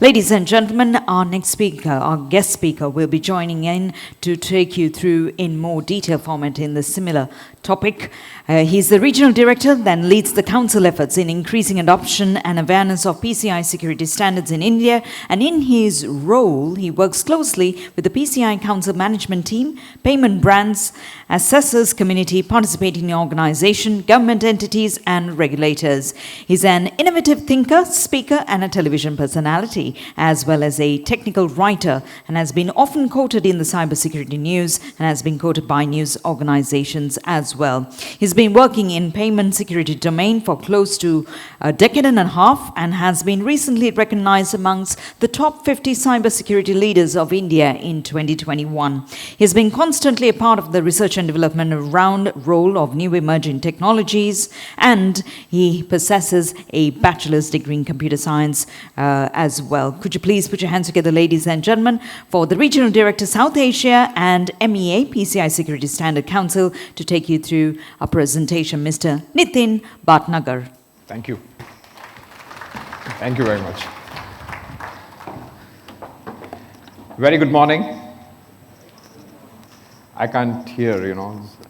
Ladies and gentlemen, our next speaker, our guest speaker, will be joining in to take you through in more detailed format in the similar topic. He's the regional director, then leads the council efforts in increasing adoption and awareness of PCI security standards in India. And in his role, he works closely with the PCI Council management team, payment brands, assessors, community participating organization, government entities, and regulators. He's an innovative thinker, speaker, and a television personality, as well as a technical writer, and has been often quoted in the cybersecurity news and has been quoted by news organizations as well. He's been working in payment security domain for close to a decade and a half and has been recently recognized amongst the top 50 cybersecurity leaders of India in 2021. He's been constantly a part of the research and development around role of new emerging technologies, and he possesses a bachelor's degree in computer science as well. Could you please put your hands together, ladies and gentlemen, for the Regional Director, South Asia and MEA, PCI Security Standard Council, to take you through our presentation, Mr. Nitin Bhatnagar. Thank you. Thank you very much. Very good morning. I can't hear,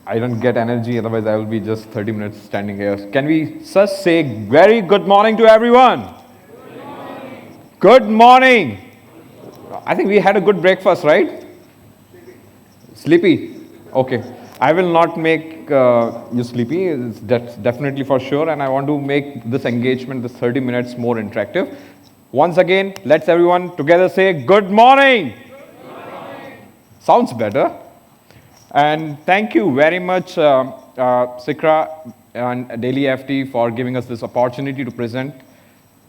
I don't get energy, otherwise I will be just 30 minutes standing here. Can we just say very good morning to everyone? Good morning. Good morning. I think we had a good breakfast, right? Sleepy? Okay. I will not make you sleepy, that's definitely for sure, and I want to make this engagement, this 30 minutes, more interactive. Once again, let's everyone together say good morning. Good morning. Sounds better. And thank you very much, Sikra and Daily FT, for giving us this opportunity to present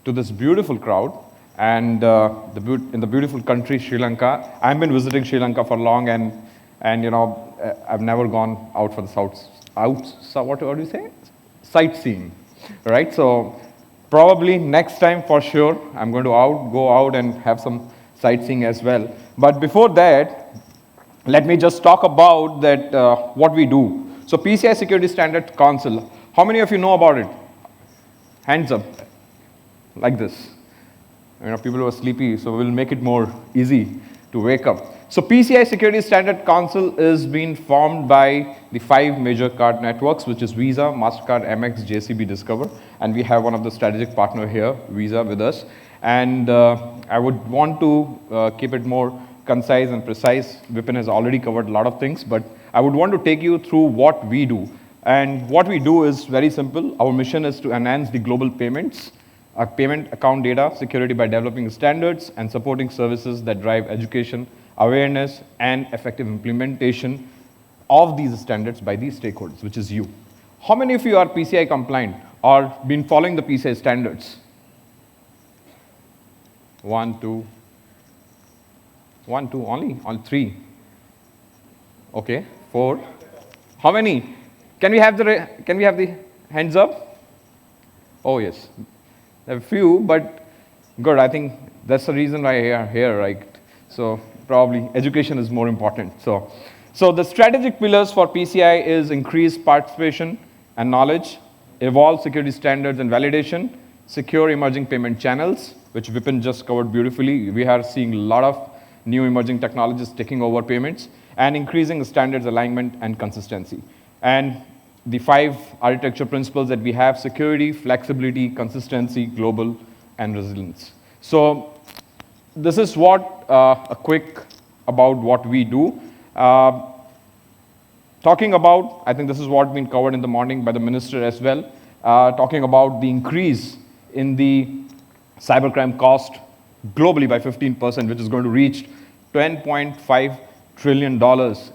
to this beautiful crowd and in the beautiful country, Sri Lanka. I've been visiting Sri Lanka for long, and I've never gone out for the what do you say? Sightseeing, right? So probably next time for sure, I'm going to go out and have some sightseeing as well. But before that, let me just talk about that what we do. So PCI Security Standards Council, how many of you know about it? Hands up, like this. People who are sleepy, so we'll make it more easy to wake up. So PCI Security Standard Council is being formed by the 5 major card networks, which is Visa, MasterCard, Amex, JCB, Discover, and we have one of the strategic partner here, Visa, with us. And I would want to keep it more concise and precise. Vipin has already covered a lot of things, but I would want to take you through what we do. And what we do is very simple. Our mission is to enhance the global payments, payment account data security by developing standards and supporting services that drive education, awareness, and effective implementation of these standards by these stakeholders, which is you. How many of you are PCI compliant or been following the PCI standards? 1, 2. 1, 2 only? On 3. Okay, 4. How many? Can we have the hands up? Oh yes, there are a few, but good. I think that's the reason why we are here, right? So probably education is more important. So the strategic pillars for PCI is increased participation and knowledge, evolve security standards and validation, secure emerging payment channels, which Vipin just covered beautifully. We are seeing a lot of new emerging technologies taking over payments, and increasing standards alignment and consistency. And the 5 architecture principles that we have: security, flexibility, consistency, global, and resilience. So this is what a quick about what we do. Talking about, I think this is what been covered in the morning by the minister as well, talking about the increase in the cybercrime cost globally by 15%, which is going to reach $10.5 trillion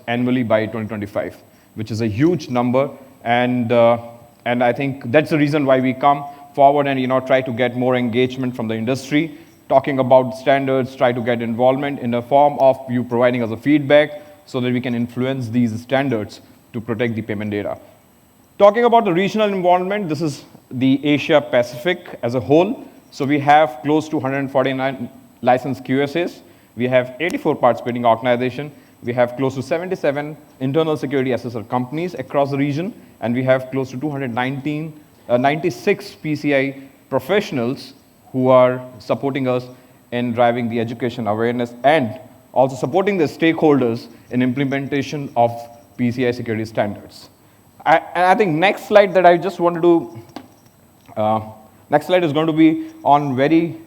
annually by 2025, which is a huge number. And I think that's the reason why we come forward and try to get more engagement from the industry, talking about standards, try to get involvement in the form of you providing us a feedback so that we can influence these standards to protect the payment data. Talking about the regional involvement, this is the Asia Pacific as a whole. So we have close to 149 licensed QSAs. We have 84 participating organizations. We have close to 77 internal security assessor companies across the region, and we have close to 96 PCI professionals who are supporting us in driving the education awareness and also supporting the stakeholders in implementation of PCI security standards. And I think next slide that I just want to do, next slide is going to be on very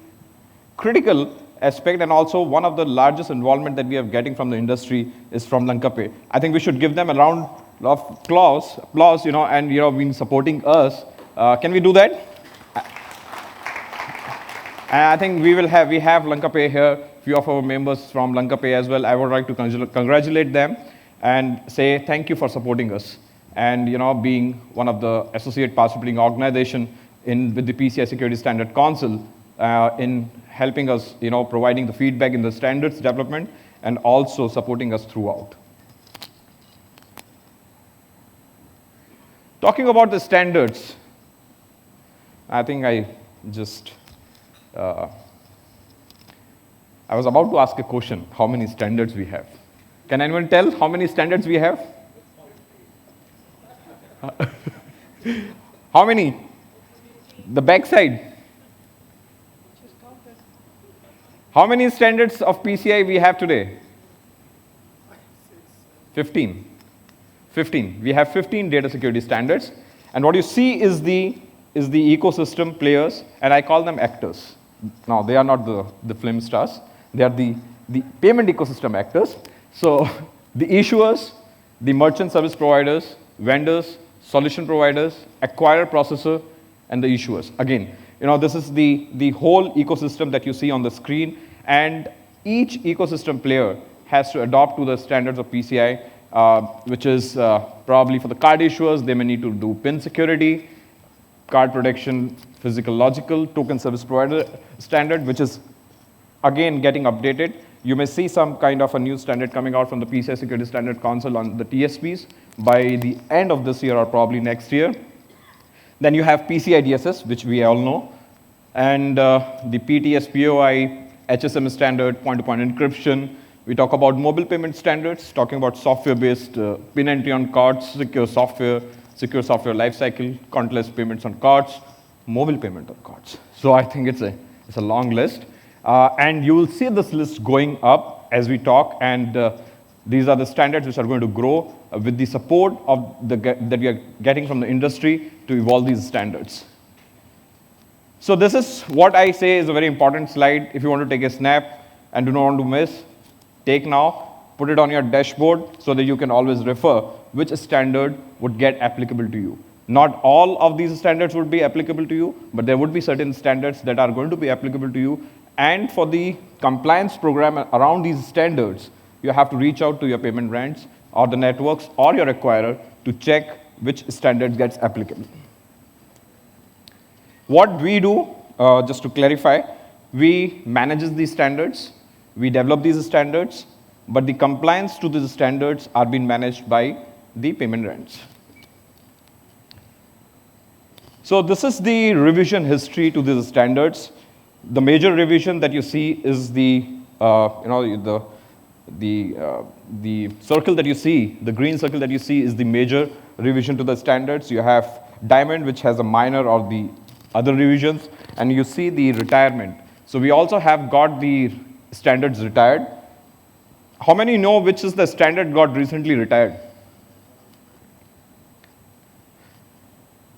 critical aspect, and also one of the largest involvement that we are getting from the industry is from Lanka Pay. I think we should give them a round of applause, and been supporting us. Can we do that? And I think we have Lanka Pay here, few of our members from Lanka Pay as well. I would like to congratulate them and say thank you for supporting us and being one of the associate participating organization with the PCI Security Standard Council in helping us, providing the feedback in the standards development and also supporting us throughout. Talking about the standards, I think I was about to ask a question, how many standards we have? Can anyone tell how many standards we have? How many? The back side. How many standards of PCI we have today? 15. 15. We have 15 data security standards. And what you see is the ecosystem players, and I call them actors. Now, they are not the film stars. They are the payment ecosystem actors. So, the issuers, the merchant service providers, vendors, solution providers, acquirer processor, and the issuers. Again, this is the whole ecosystem that you see on the screen, and each ecosystem player has to adopt to the standards of PCI, which is probably for the card issuers, they may need to do PIN security, card protection, physical logical, token service provider standard, which is again getting updated. You may see some kind of a new standard coming out from the PCI Security Standard Council on the TSPs by the end of this year or probably next year. Then you have PCI DSS, which we all know, and the PTS POI, HSM standard, point-to-point encryption. We talk about mobile payment standards, talking about software-based PIN entry on cards, secure software lifecycle, countless payments on cards, mobile payment on cards. So I think it's a long list. And you will see this list going up as we talk, and these are the standards which are going to grow with the support of that we are getting from the industry to evolve these standards. So this is what I say is a very important slide. If you want to take a snap and do not want to miss, take now, put it on your dashboard so that you can always refer which standard would get applicable to you. Not all of these standards would be applicable to you, but there would be certain standards that are going to be applicable to you. And for the compliance program around these standards, you have to reach out to your payment brands or the networks or your acquirer to check which standard gets applicable. What we do, just to clarify, we manage these standards, we develop these standards, but the compliance to these standards are being managed by the payment brands. So this is the revision history to these standards. The major revision that you see is the circle that you see, the green circle that you see is the major revision to the standards. You have diamond, which has a minor or the other revisions, and you see the retirement. So we also have got the standards retired. How many know which is the standard got recently retired?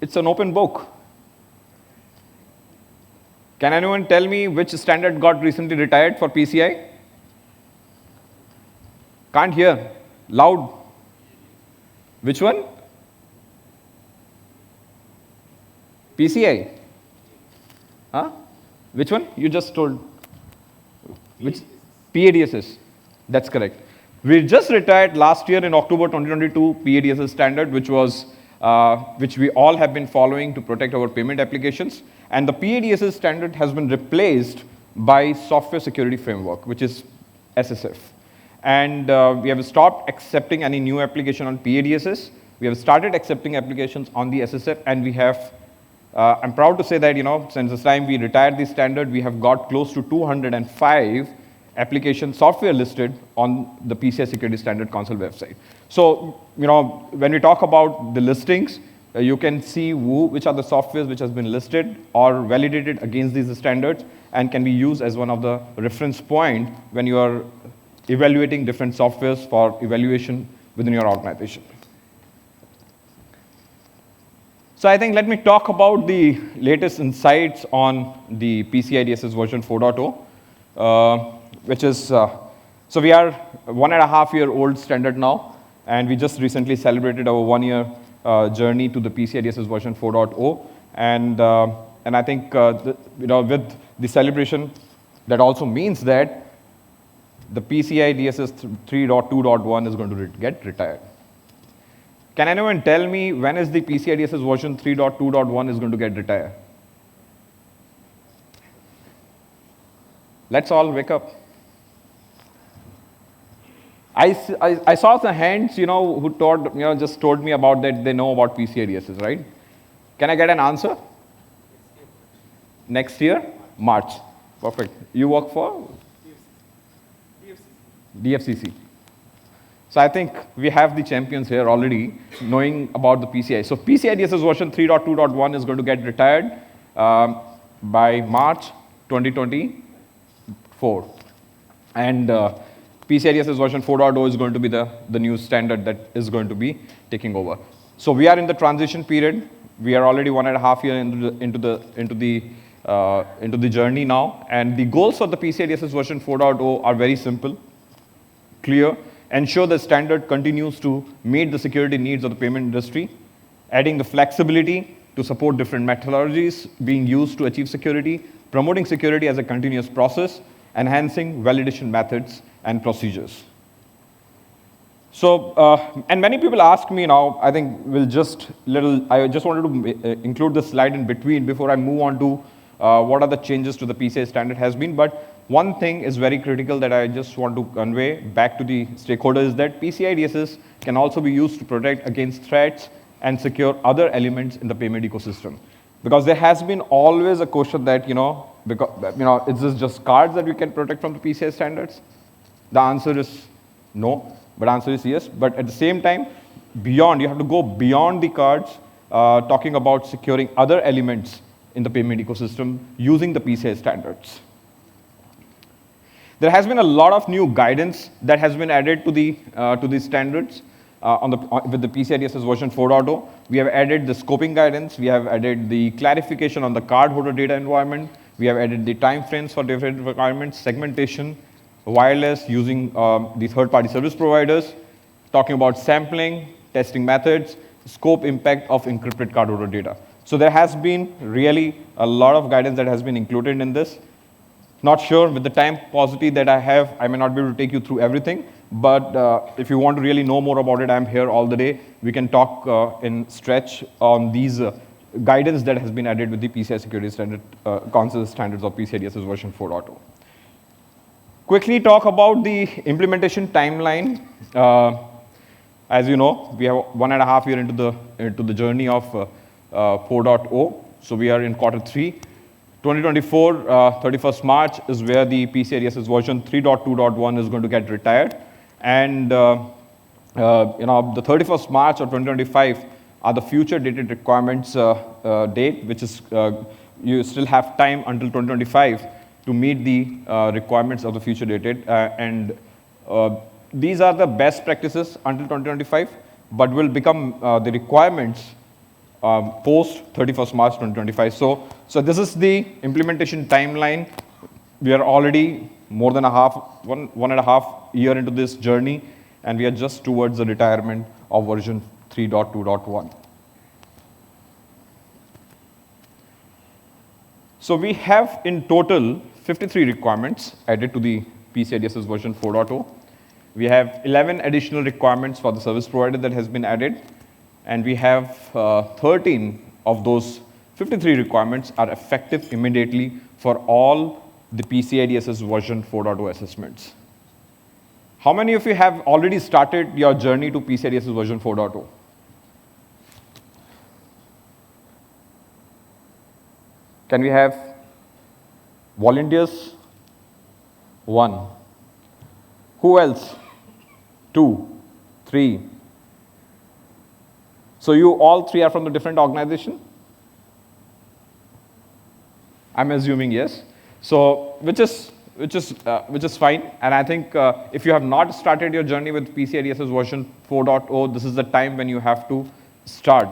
It's an open book. Can anyone tell me which standard got recently retired for PCI? Can't hear. Loud. Which one? PCI. Huh? Which one? You just told. Which? PADSS. That's correct. We just retired last year in October 2022 PADSS standard, which we all have been following to protect our payment applications. And the PADSS standard has been replaced by Software Security Framework, which is SSF. And we have stopped accepting any new application on PADSS. We have started accepting applications on the SSF, and we have, I'm proud to say that, since the time we retired the standard, we have got close to 205 application software listed on the PCI Security Standard Council website. So, when we talk about the listings, You can see which are the softwares which has been listed or validated against these standards and can be used as one of the reference point when you are evaluating different softwares for evaluation within your organization. So I think let me talk about the latest insights on the PCI DSS version 4.0, which is, so we are 1.5-year-old standard now, and we just recently celebrated our 1-year journey to the PCI DSS version 4.0, and I think with the celebration, that also means that the PCI DSS 3.2.1 is going to get retired. Can anyone tell me when is the PCI DSS version 3.2.1 is going to get retired? Let's all wake up. I saw the hands, who just told me about that they know about PCI DSS, right? Can I get an answer? Next year? March. Perfect. You work for? DFCC. So I think we have the champions here already knowing about the PCI. So PCI DSS version 3.2.1 is going to get retired by March 2024. And PCI DSS version 4.0 is going to be the new standard that is going to be taking over. So we are in the transition period. We are already 1.5 years into the journey now. And the goals for the PCI DSS version 4.0 are very simple, clear. Ensure the standard continues to meet the security needs of the payment industry, adding the flexibility to support different methodologies being used to achieve security, promoting security as a continuous process, enhancing validation methods and procedures. So, and many people ask me now, I think I just wanted to include this slide in between before I move on to what are the changes to the PCI standard has been. But one thing is very critical that I just want to convey back to the stakeholders is that PCI DSS can also be used to protect against threats and secure other elements in the payment ecosystem. Because there has been always a question that, is this just cards that we can protect from the PCI standards? The answer is no, but answer is yes. But at the same time, you have to go beyond the cards, talking about securing other elements in the payment ecosystem using the PCI standards. There has been a lot of new guidance that has been added to these standards with the PCI DSS version 4.0. We have added the scoping guidance. We have added the clarification on the cardholder data environment. We have added the timeframes for different requirements, segmentation, wireless using the third-party service providers, talking about sampling, testing methods, scope impact of encrypted cardholder data. So there has been really a lot of guidance that has been included in this. Not sure, with the time paucity that I have, I may not be able to take you through everything, but if you want to really know more about it, I'm here all the day. We can talk in stretch on these guidance that has been added with the PCI security standard, council standards of PCI DSS version 4.0. Quickly talk about the implementation timeline. As you know, we have 1.5 years into the journey of 4.0. So we are in Q3. 2024, 31st March is where the PCI DSS version 3.2.1 is going to get retired. And the 31st March of 2025 are the future dated requirements date, which is you still have time until 2025 to meet the requirements of the future dated. And these are the best practices until 2025, but will become the requirements post 31st March 2025. So this is the implementation timeline. We are already more than 1.5 years into this journey, and we are just towards the retirement of version 3.2.1. So we have in total 53 requirements added to the PCI DSS version 4.0. We have 11 additional requirements for the service provider that has been added, and we have 13 of those 53 requirements are effective immediately for all the PCI DSS version 4.0 assessments. How many of you have already started your journey to PCI DSS version 4.0? Can we have volunteers? 1. Who else? 2, 3. So you all three are from the different organization? I'm assuming yes. So which is fine. And I think if you have not started your journey with PCI DSS version 4.0, this is the time when you have to start.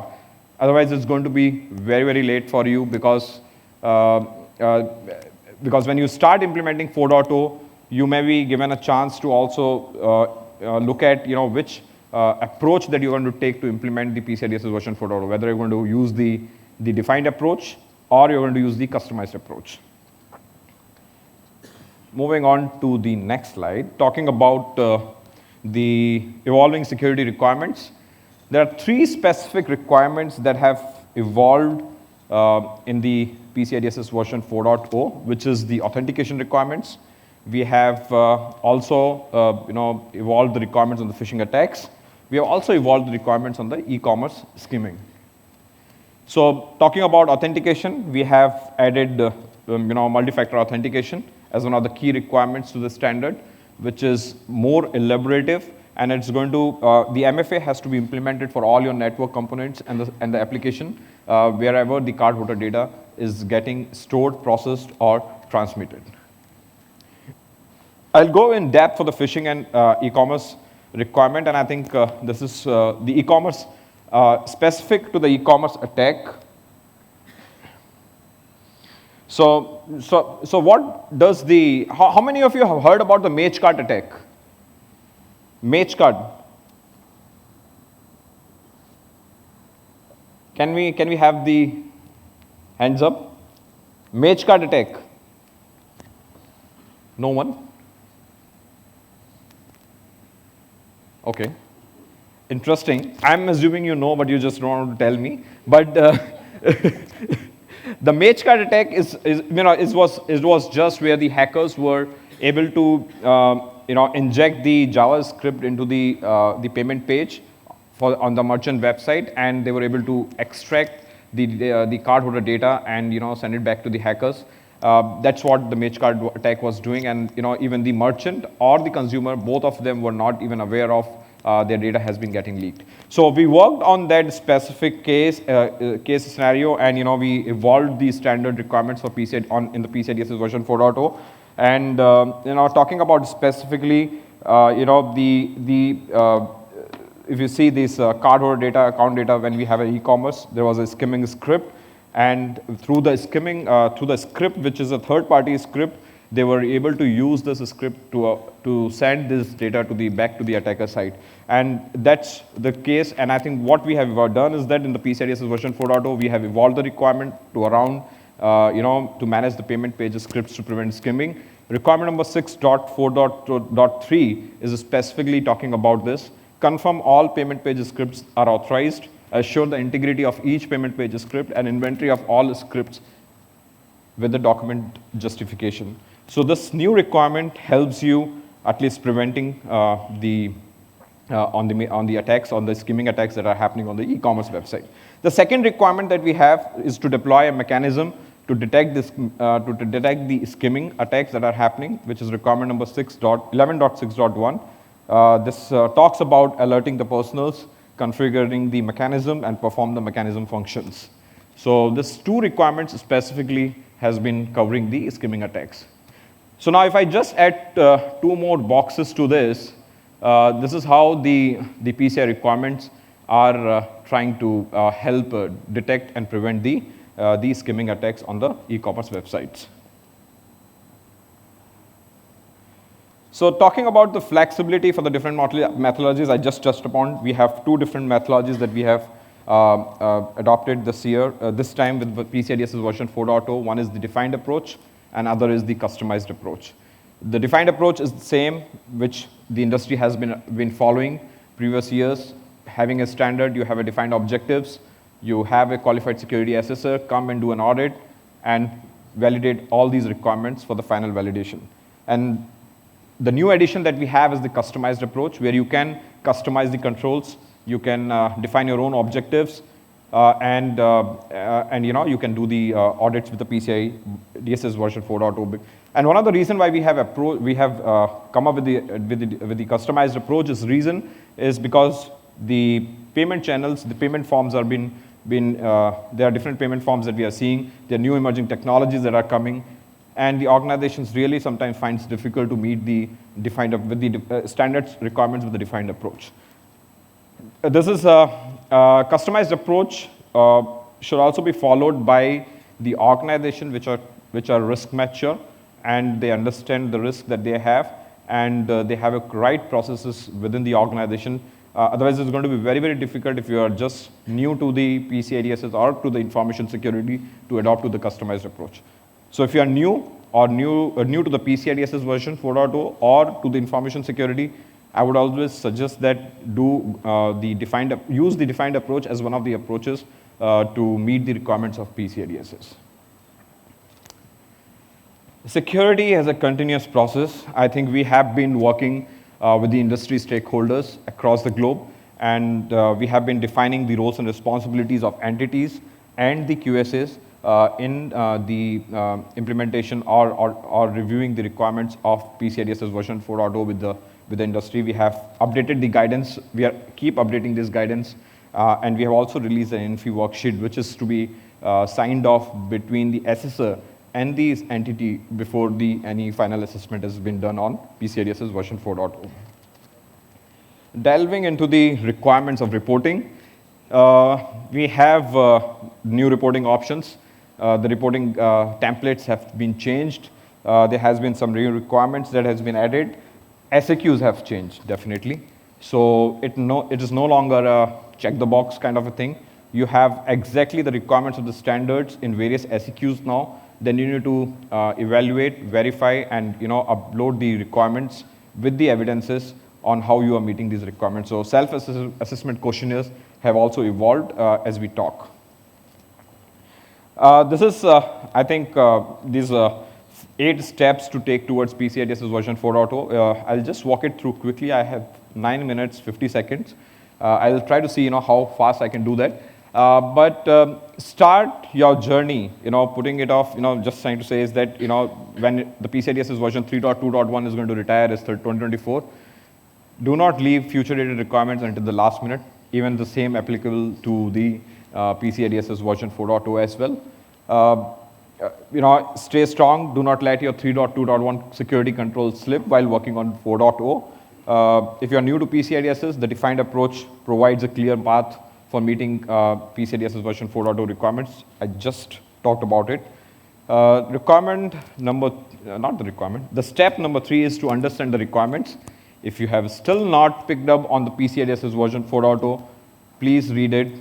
Otherwise, it's going to be very, very late for you because when you start implementing 4.0, you may be given a chance to also look at which approach that you're going to take to implement the PCI DSS version 4.0, whether you're going to use the defined approach or you're going to use the customized approach. Moving on to the next slide, talking about the evolving security requirements. There are three specific requirements that have evolved in the PCI DSS version 4.0, which is the authentication requirements. We have also evolved the requirements on the phishing attacks. We have also evolved the requirements on the e-commerce skimming. So talking about authentication, we have added multi-factor authentication as one of the key requirements to the standard, which is more elaborative, and it's going to, the MFA has to be implemented for all your network components and the application wherever the cardholder data is getting stored, processed, or transmitted. I'll go in depth for the phishing and e-commerce requirement, and I think this is the e-commerce specific to the e-commerce attack. So what does the, how many of you have heard about the mage card attack? Mage card. Can we have the hands up? Mage card attack. No one? Okay. Interesting. I'm assuming you know, but you just don't want to tell me. But the mage card attack it was just where the hackers were able to inject the JavaScript into the payment page on the merchant website, and they were able to extract the cardholder data and send it back to the hackers. That's what the mage card attack was doing, and even the merchant or the consumer, both of them were not even aware of their data has been getting leaked. So we worked on that specific case scenario, and we evolved the standard requirements for PCI in the PCI DSS version 4.0. And talking about specifically, if you see this cardholder data, account data, when we have an e-commerce, there was a skimming script, and through the skimming, through the script, which is a third-party script, they were able to use this script to send this data back to the attacker site. And that's the case, and I think what we have done is that in the PCI DSS version 4.0, we have evolved the requirement to around, to manage the payment pages scripts to prevent skimming. Requirement number 6.4.3 is specifically talking about this. Confirm all payment page scripts are authorized. Assure the integrity of each payment page script and inventory of all scripts with the document justification. So this new requirement helps you at least preventing on the attacks, on the skimming attacks that are happening on the e-commerce website. The second requirement that we have is to deploy a mechanism to detect the skimming attacks that are happening, which is requirement number 11.6.1. This talks about alerting the personals, configuring the mechanism, and perform the mechanism functions. So this two requirements specifically has been covering the skimming attacks. So now if I just add two more boxes to this, this is how the PCI requirements are trying to help detect and prevent these skimming attacks on the e-commerce websites. So talking about the flexibility for the different methodologies I just touched upon, we have two different methodologies that we have adopted this year, this time with PCI DSS version 4.0. One is the defined approach, and other is the customized approach. The defined approach is the same, which the industry has been following previous years. Having a standard, you have a defined objectives, you have a qualified security assessor come and do an audit and validate all these requirements for the final validation. And the new addition that we have is the customized approach, where you can customize the controls, you can define your own objectives, and you can do the audits with the PCI DSS version 4.0. And one of the reasons why we have come up with the customized approach is because the payment channels, the payment forms are there are different payment forms that we are seeing. There are new emerging technologies that are coming, and the organizations really sometimes finds difficult to meet the standards requirements with the defined approach. This is a customized approach should also be followed by the organization which are risk mature, and they understand the risk that they have, and they have a right processes within the organization. Otherwise, it's going to be very, very difficult if you are just new to the PCI-DSS or to the information security to adopt to the customized approach. So if you are new to the PCI-DSS version 4.0 or to the information security, I would always suggest that use the defined approach as one of the approaches to meet the requirements of PCI-DSS. Security as a continuous process. I think we have been working with the industry stakeholders across the globe, and we have been defining the roles and responsibilities of entities and the QSAs in the implementation or reviewing the requirements of PCI-DSS version 4.0 with the industry. We have updated the guidance. We keep updating this guidance, and we have also released an NFI worksheet, which is to be signed off between the assessor and the entity before any final assessment has been done on PCI-DSS version 4.0. Delving into the requirements of reporting, we have new reporting options. The reporting templates have been changed. There has been some new requirements that has been added. SAQs have changed, definitely. So it is no longer a check the box kind of a thing. You have exactly the requirements of the standards in various SAQs now. Then you need to evaluate, verify, and upload the requirements with the evidences on how you are meeting these requirements. So self-assessment questionnaires have also evolved as we talk. This is, I think, these 8 steps to take towards PCI-DSS version 4.0. I'll just walk it through quickly. I have 9 minutes, 50 seconds. I'll try to see, how fast I can do that. But start your journey, putting it off, just trying to say is that, when the PCI-DSS version 3.2.1 is going to retire as 2024, do not leave future dated requirements until the last minute. Even the same applicable to the PCI-DSS version 4.0 as well. Stay strong. Do not let your 3.2.1 security controls slip while working on 4.0. If you are new to PCI-DSS, the defined approach provides a clear path for meeting PCI-DSS version 4.0 requirements. I just talked about it. The step number 3 is to understand the requirements. If you have still not picked up on the PCI-DSS version 4.0, please read it.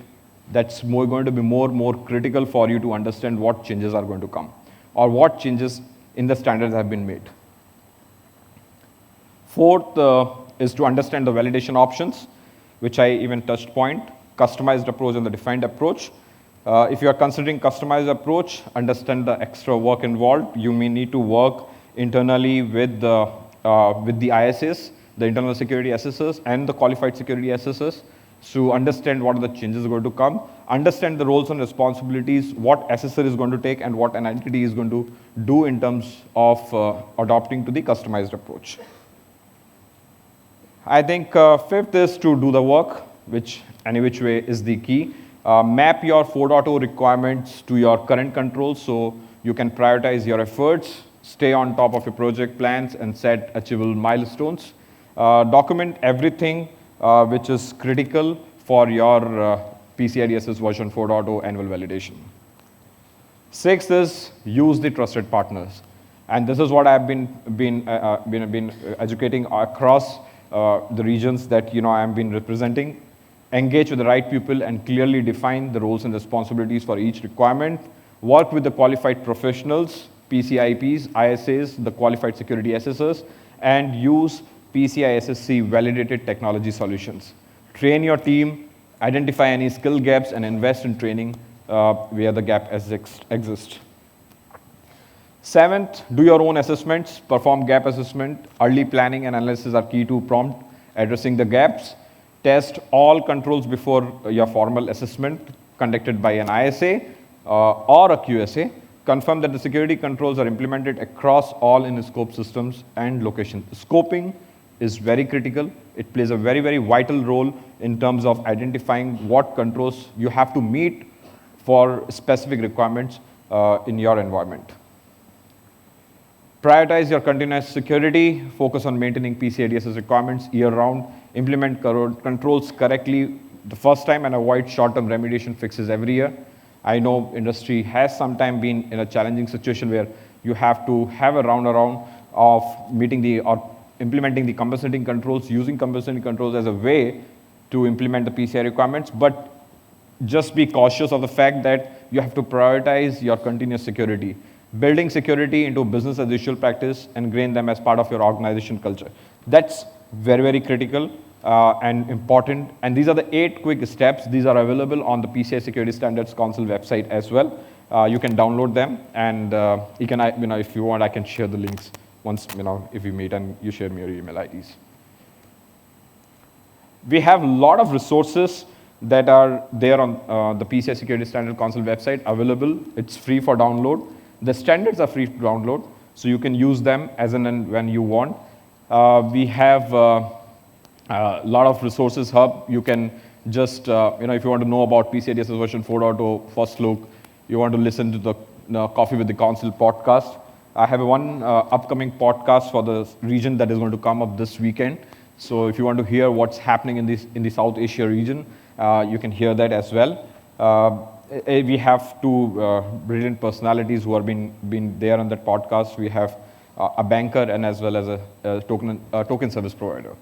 That's going to be more critical for you to understand what changes are going to come or what changes in the standards have been made. Fourth is to understand the validation options, which I even touched point, customized approach and the defined approach. If you are considering customized approach, understand the extra work involved. You may need to work internally with the ISAs, the internal security assessors, and the qualified security assessors to understand what are the changes going to come, understand the roles and responsibilities, what assessor is going to take, and what an entity is going to do in terms of adopting to the customized approach. I think fifth is to do the work, which any which way is the key. Map your 4.0 requirements to your current controls so you can prioritize your efforts, stay on top of your project plans, and set achievable milestones. Document everything which is critical for your PCI-DSS version 4.0 annual validation. Sixth is use the trusted partners. And this is what I've been educating across the regions that I've been representing. Engage with the right people and clearly define the roles and responsibilities for each requirement. Work with the qualified professionals, PCIPs, ISAs, the qualified security assessors, and use PCI SSC validated technology solutions. Train your team, identify any skill gaps, and invest in training where the gap exists. Seventh, do your own assessments, perform gap assessment. Early planning and analysis are key to prompt addressing the gaps. Test all controls before your formal assessment conducted by an ISA or a QSA. Confirm that the security controls are implemented across all in-scope systems and locations. Scoping is very critical. It plays a very, very vital role in terms of identifying what controls you have to meet for specific requirements in your environment. Prioritize your continuous security, focus on maintaining PCI DSS requirements year-round, implement controls correctly the first time and avoid short-term remediation fixes every year. I know industry has sometimes been in a challenging situation where you have to have a round of meeting or implementing the compensating controls, using compensating controls as a way to implement the PCI requirements, but just be cautious of the fact that you have to prioritize your continuous security. Building security into business as usual practice and ingrain them as part of your organization culture. That's very, very critical and important. And these are the 8 quick steps. These are available on the PCI Security Standards Council website as well. You can download them, and you can, if you want, I can share the links once, if we meet and you share me your email IDs. We have a lot of resources that are there on the PCI Security Standards Council website available. It's free for download. The standards are free to download, so you can use them as and when you want. We have a lot of resources hub. You can just, if you want to know about PCI DSS version 4.0 first look, you want to listen to the Coffee with the Council podcast. I have one upcoming podcast for the region that is going to come up this weekend. So if you want to hear what's happening in the South Asia region, you can hear that as well. We have 2 brilliant personalities who have been there on that podcast. We have a banker and as well as a token service provider.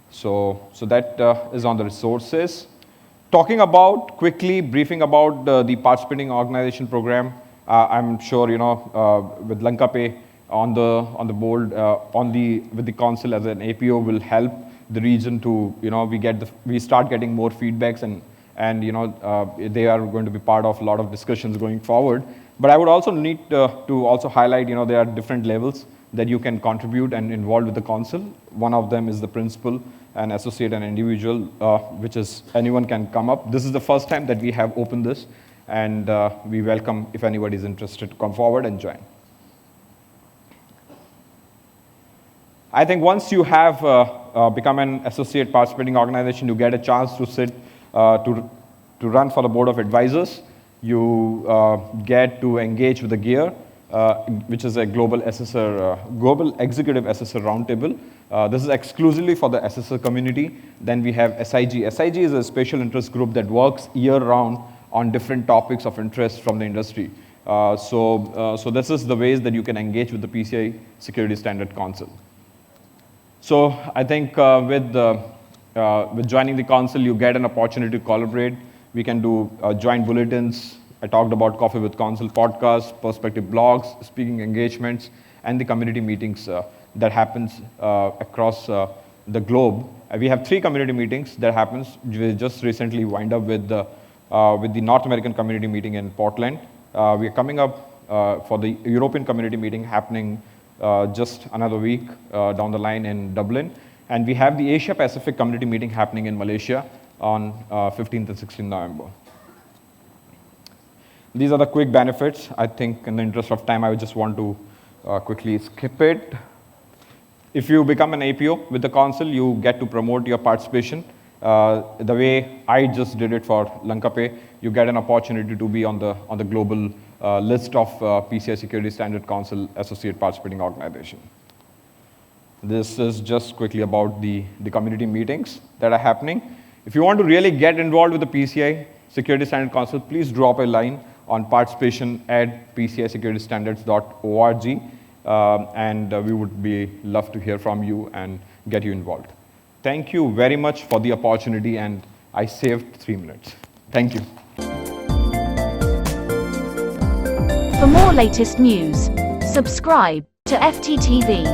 So that is on the resources. Talking about quickly, briefing about the participating organization program. I'm sure with Lanka Pay on the board, with the council as an APO will help the region to we start getting more feedbacks and they are going to be part of a lot of discussions going forward. But I would also need to also highlight, there are different levels that you can contribute and involve with the council. One of them is the principal, an associate, and individual, which is anyone can come up. This is the first time that we have opened this, and we welcome if anybody is interested to come forward and join. I think once you have become an associate participating organization, you get a chance to sit to run for the board of advisors. You get to engage with the GEAR, which is a global executive assessor roundtable. This is exclusively for the assessor community. Then we have SIG. SIG is a special interest group that works year-round on different topics of interest from the industry. So this is the ways that you can engage with the PCI Security Standard Council. So I think with joining the council, you get an opportunity to collaborate. We can do joint bulletins. I talked about Coffee with Council podcast, perspective blogs, speaking engagements, and the community meetings that happens across the globe. We have 3 community meetings that happens. We just recently wind up with the North American community meeting in Portland. We are coming up for the European community meeting happening just another week down the line in Dublin. And we have the Asia Pacific community meeting happening in Malaysia on 15th and 16th November. These are the quick benefits. I think in the interest of time, I would just want to quickly skip it. If you become an APO with the council, you get to promote your participation. The way I just did it for Lanka Pay, you get an opportunity to be on the global list of PCI Security Standard Council Associate Participating Organization. This is just quickly about the community meetings that are happening. If you want to really get involved with the PCI Security Standard Council, please drop a line on participation@pcisecuritystandards.org, and we would love to hear from you and get you involved. Thank you very much for the opportunity, and I saved 3 minutes. Thank you. For more latest news, subscribe to FTTV.